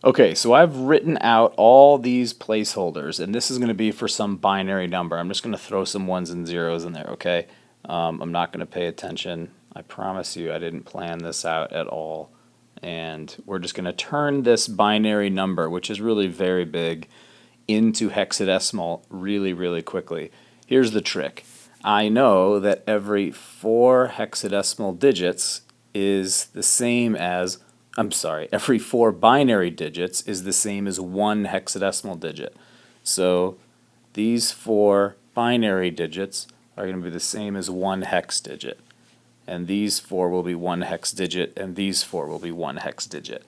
Okay, so I've written out all these placeholders, and this is going to be for some binary number. I'm just going to throw some ones and zeros in there, okay? I'm not going to pay attention. I promise you I didn't plan this out at all. And we're just going to turn this binary number, which is really very big, into hexadecimal really, really quickly. Here's the trick. I know that every 4 hexadecimal digits is the same as, every 4 binary digits is the same as 1 hexadecimal digit. So these 4 binary digits are going to be the same as 1 hex digit. And these 4 will be 1 hex digit, and these 4 will be 1 hex digit.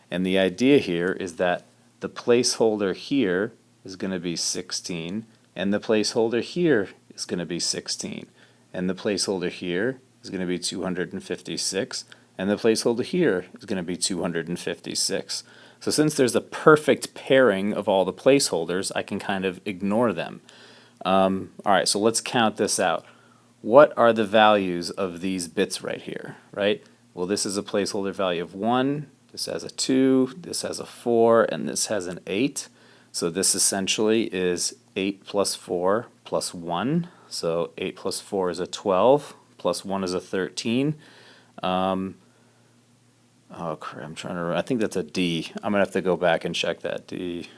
And the idea here is that the placeholder here is going to be 16, and the placeholder here is going to be 16, and the placeholder here is going to be 256, and the placeholder here is going to be 256. So since there's a perfect pairing of all the placeholders, I can kind of ignore them. Alright, so let's count this out. What are the values of these bits right here, right? Well, this is a placeholder value of 1, this has a 2, this has a 4, and this has an 8. So this essentially is 8 plus 4 plus 1. So 8 plus 4 is a 12, plus 1 is a 13. Oh crap, I'm trying to, I think that's a D. I'm going to have to go back and check that. D.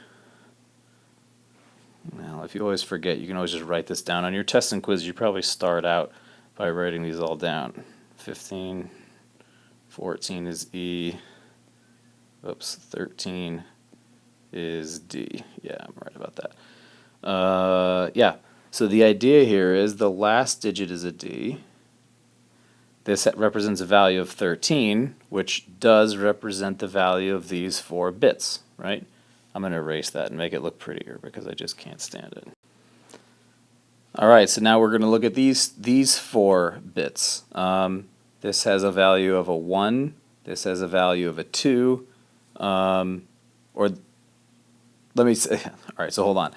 Now, if you always forget, you can always just write this down. On your test and quiz, you probably start out by writing these all down. 15, 14 is E, oops, 13 is D. Yeah, I'm right about that. Yeah, so the idea here is the last digit is a D. This represents a value of 13, which does represent the value of these 4 bits, right? I'm going to erase that and make it look prettier because I just can't stand it. Alright, so now we're going to look at these 4 bits. This has a value of a 1, this has a value of a 2, or let me say, alright, so hold on.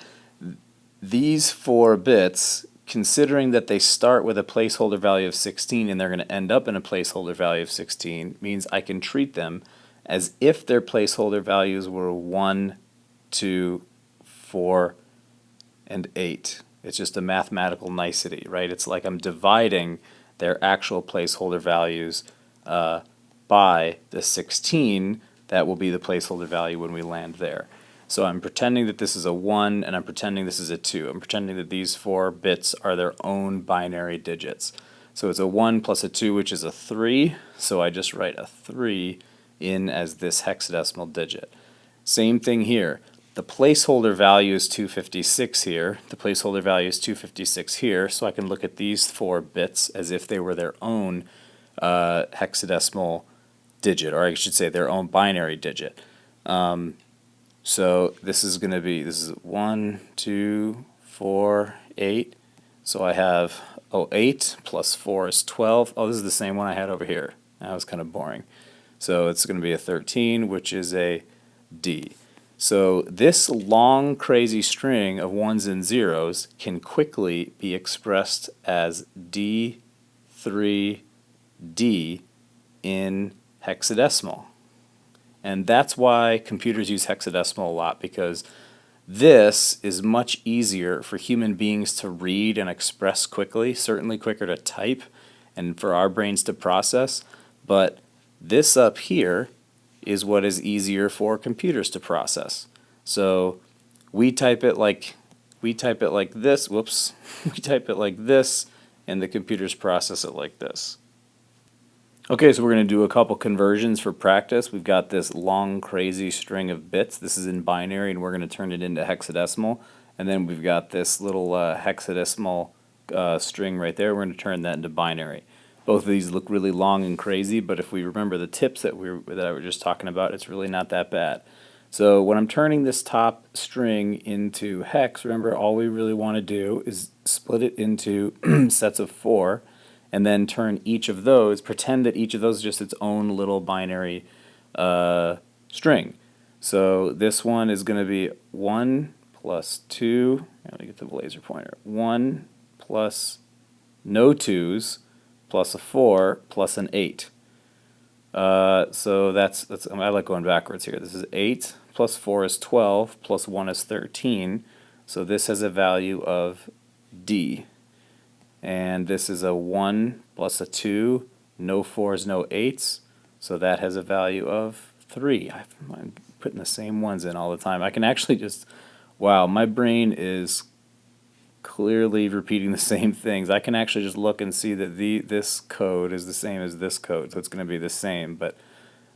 These 4 bits, considering that they start with a placeholder value of 16 and they're going to end up in a placeholder value of 16, means I can treat them as if their placeholder values were 1, 2, 4, and 8. It's just a mathematical nicety, right? It's like I'm dividing their actual placeholder values by the 16 that will be the placeholder value when we land there. So I'm pretending that this is a 1 and I'm pretending this is a 2. I'm pretending that these 4 bits are their own binary digits. So it's a 1 plus a 2, which is a 3, so I just write a 3 in as this hexadecimal digit. Same thing here. The placeholder value is 256 here, the placeholder value is 256 here, so I can look at these 4 bits as if they were their own hexadecimal digit, or I should say their own binary digit. So this is going to be, this is 1, 2, 4, 8. So I have, 8 plus 4 is 12. Oh, this is the same one I had over here. That was kind of boring. So it's going to be a 13, which is a D. So this long, crazy string of 1s and 0s can quickly be expressed as D3D in hexadecimal. And that's why computers use hexadecimal a lot, because this is much easier for human beings to read and express quickly, certainly quicker to type and for our brains to process, but this up here is what is easier for computers to process. So we type it like this, whoops, we type it like this, and the computers process it like this. Okay, so we're going to do a couple conversions for practice. We've got this long, crazy string of bits. This is in binary, and we're going to turn it into hexadecimal. And then we've got this little hexadecimal string right there. We're going to turn that into binary. Both of these look really long and crazy, but if we remember the tips that I was just talking about, it's really not that bad. So when I'm turning this top string into hex, remember all we really want to do is split it into sets of 4, and then turn each of those, pretend that each of those is just its own little binary string. So this one is going to be 1 plus 2, let me get the laser pointer, 1 plus no 2's plus a 4 plus an 8. So that's I like going backwards here. This is 8 plus 4 is 12 plus 1 is 13. So this has a value of D. And this is a 1 plus a 2, no 4s, no 8s. So that has a value of 3. I'm putting the same ones in all the time. I can actually just, wow, my brain is clearly repeating the same things. I can actually just look and see that this code is the same as this code, so it's going to be the same, but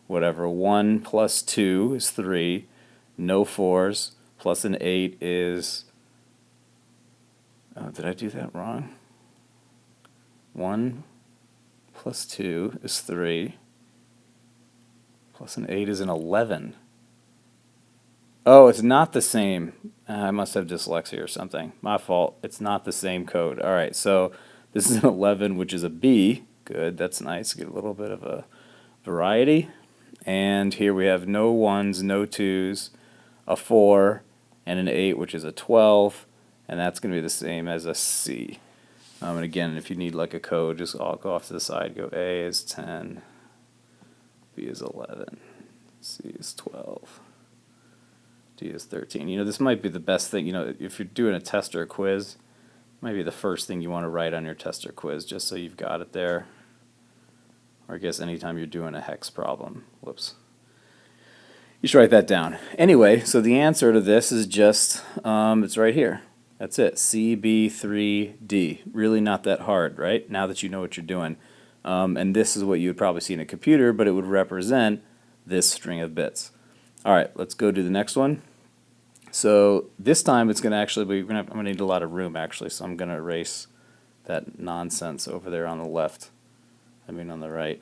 whatever. 1 plus 2 is 3, no 4s, plus an 8 is, oh, did I do that wrong? 1 plus 2 is 3, plus an 8 is an 11. Oh, it's not the same. I must have dyslexia or something. My fault. It's not the same code. All right, so this is an 11, which is a B. Good, that's nice. Get a little bit of a variety. And here we have no 1s, no 2s, a 4, and an 8, which is a 12. And that's going to be the same as a C. And again, if you need like a code, just I'll go off to the side. Go A is 10, B is 11, C is 12. D is 13. You know, this might be the best thing, you know, if you're doing a test or a quiz, it might be the first thing you want to write on your test or quiz, just so you've got it there. Or I guess anytime you're doing a hex problem. Whoops. You should write that down. Anyway, so the answer to this is just, it's right here. That's it, CB3D. Really not that hard, right? Now that you know what you're doing. And this is what you would probably see in a computer, but it would represent this string of bits. All right, let's go to the next one. So this time it's going to actually be, I'm going to need a lot of room actually, so I'm going to erase that nonsense over there on the left. I mean on the right.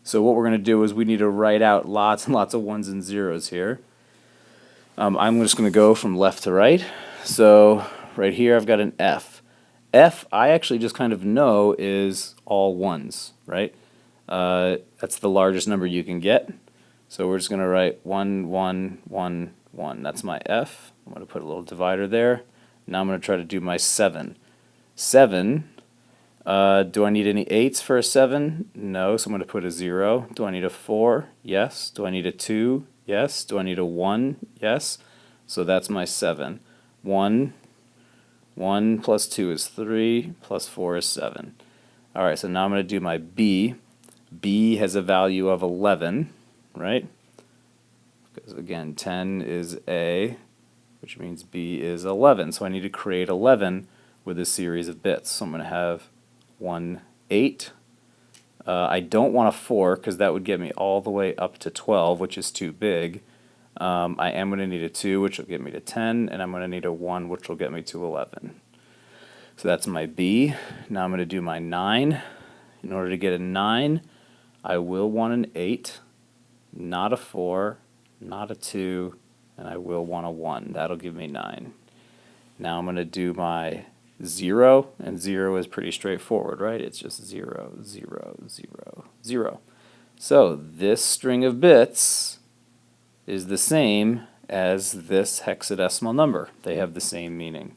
So what we're going to do is we need to write out lots and lots of 1s and 0s here. I'm just going to go from left to right. So right here I've got an F. F I actually just kind of know is all 1s, right? That's the largest number you can get. So we're just going to write 1, 1, 1, 1. That's my F. I'm going to put a little divider there. Now I'm going to try to do my 7. 7, do I need any 8s for a 7? No, so I'm going to put a 0. Do I need a 4? Yes. Do I need a 2? Yes. Do I need a 1? Yes. So that's my 7. 1 plus 2 is 3, plus 4 is 7. All right, so now I'm going to do my B. B has a value of 11, right? Because again, 10 is A, which means B is 11. So I need to create 11 with a series of bits. So I'm going to have 1, 8. I don't want a 4 because that would get me all the way up to 12, which is too big. I am going to need a 2, which will get me to 10, and I'm going to need a 1, which will get me to 11. So that's my B. Now I'm going to do my 9. In order to get a 9, I will want an 8, not a 4, not a 2, and I will want a 1. That'll give me 9. Now I'm going to do my 0, and 0 is pretty straightforward, right? It's just 0, 0, 0, 0. So this string of bits is the same as this hexadecimal number. They have the same meaning.